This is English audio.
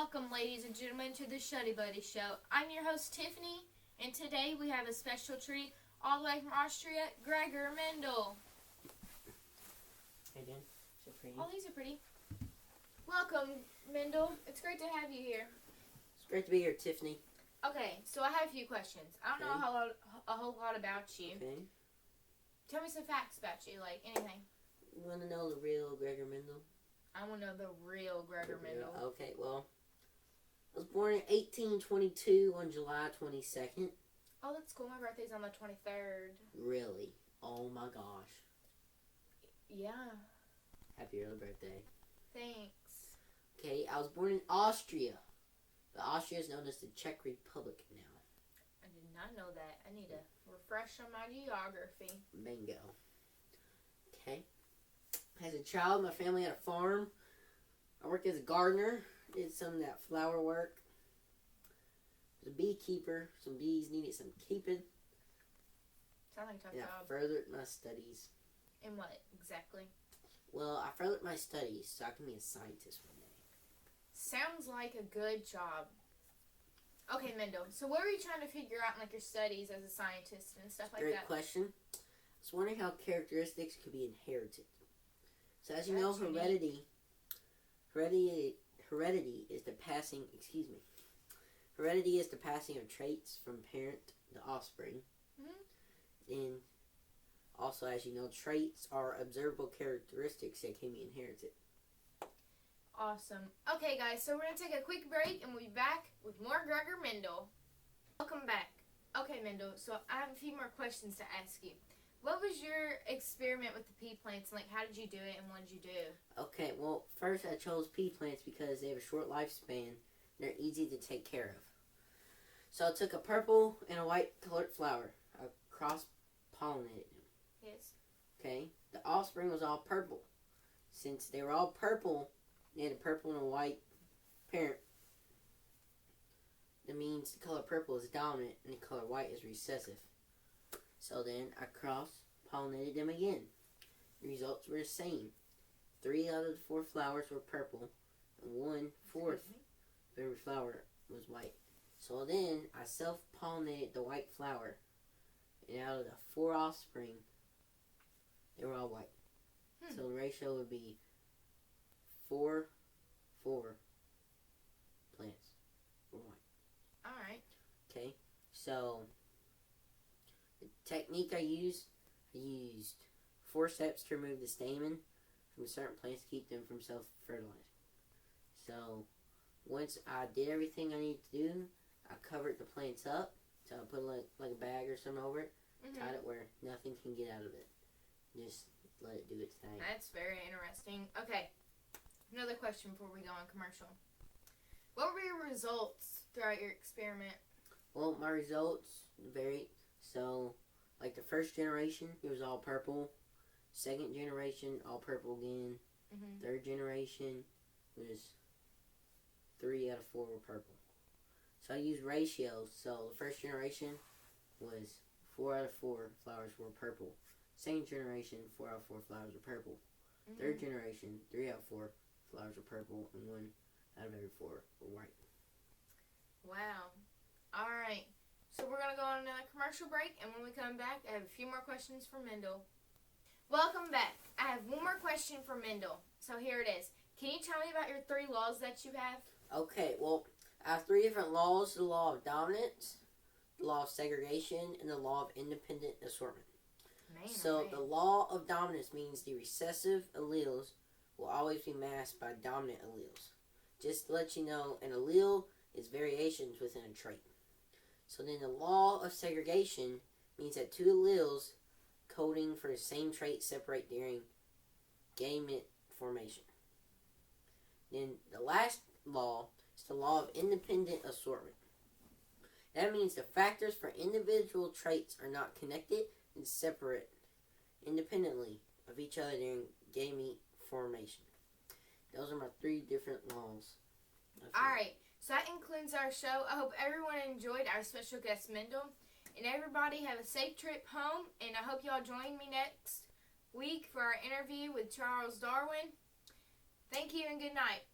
Welcome, ladies and gentlemen, to the Shuddy Buddy Show. I'm your host, Tiffany, and today we have a special treat all the way from Austria, Gregor Mendel. Hey, Dan. So pretty. Oh, these are pretty. Welcome, Mendel. It's great to have you here. It's great to be here, Tiffany. Okay, so I have a few questions. I don't know a whole lot about you. Okay. Tell me some facts about you, like anything. You want to know the real Gregor Mendel? I want to know the real Gregor Mendel. Okay, well, I was born in 1822 on July 22nd. Oh, that's cool. My birthday's on the 23rd. Really? Oh my gosh. Yeah. Happy early birthday. Thanks. Okay, I was born in Austria. But Austria is known as the Czech Republic now. I did not know that. I need to refresh on my geography. Bingo. Okay. As a child, my family had a farm. I worked as a gardener. Did some of that flower work. Was a beekeeper. Some bees needed some keeping. Sounds like a tough And I job. furthered my studies. In what, exactly? Well, I furthered my studies so I can be a scientist one day. Sounds like a good job. Okay, Mendel. So what were you trying to figure out in like your studies as a scientist and stuff like Great that? question. I was wondering how characteristics could be inherited. So as you That's know, unique. heredity is the passing. Heredity is the passing of traits from parent to offspring. Mm-hmm. And also, as you know, traits are observable characteristics that can be inherited. Awesome. Okay, guys, so we're going to take a quick break and we'll be back with more Gregor Mendel. Welcome back. Okay, Mendel, so I have a few more questions to ask you. What was your experiment with the pea plants, and like how did you do it and what did you do? Okay, well, first I chose pea plants because they have a short lifespan and they're easy to take care of. So I took a purple and a white colored flower. I cross-pollinated them. Yes. Okay, the offspring was all purple. Since they were all purple, they had a purple and a white parent. That means the color purple is dominant and the color white is recessive. So then I cross-pollinated them again. The results were the same. 3 out of the 4 flowers were purple, and 1/4 of every flower was white. So then I self-pollinated the white flower, and out of the 4 offspring, they were all white. So the ratio would be 4 plants were white. All right. Okay, so the technique I used 4 steps to remove the stamen from certain plants to keep them from self-fertilizing. So once I did everything I needed to do, I covered the plants up. So I put like a bag or something over it, tied it where nothing can get out of it. Just let it do its thing. That's very interesting. Okay, another question before we go on commercial. What were your results throughout your experiment? Well, my results varied. So, like the first generation, it was all purple. Second generation, all purple again. Third generation was 3 out of 4 were purple. So I used ratios. So the first generation was 4 out of 4 flowers were purple. Second generation, 4 out of 4 flowers were purple. Third generation, 3 out of 4 flowers were purple, and 1 out of every 4 were white. Wow. All right. So we're going to go on a commercial break, and when we come back, I have a few more questions for Mendel. Welcome back. I have one more question for Mendel. So here it is. Can you tell me about your 3 laws that you have? Okay, well, I have 3 different laws. The law of dominance, the law of segregation, and the law of independent assortment. So the law of dominance means the recessive alleles will always be masked by dominant alleles. Just to let you know, an allele is variations within a trait. So then the law of segregation means that 2 alleles coding for the same trait separate during gamete formation. Then the last law is the law of independent assortment. That means the factors for individual traits are not connected and separate independently of each other during gamete formation. Those are my 3 different laws. Alright, so that concludes our show. I hope everyone enjoyed our special guest Mendel. And everybody have a safe trip home. And I hope y'all join me next week for our interview with Charles Darwin. Thank you and good night.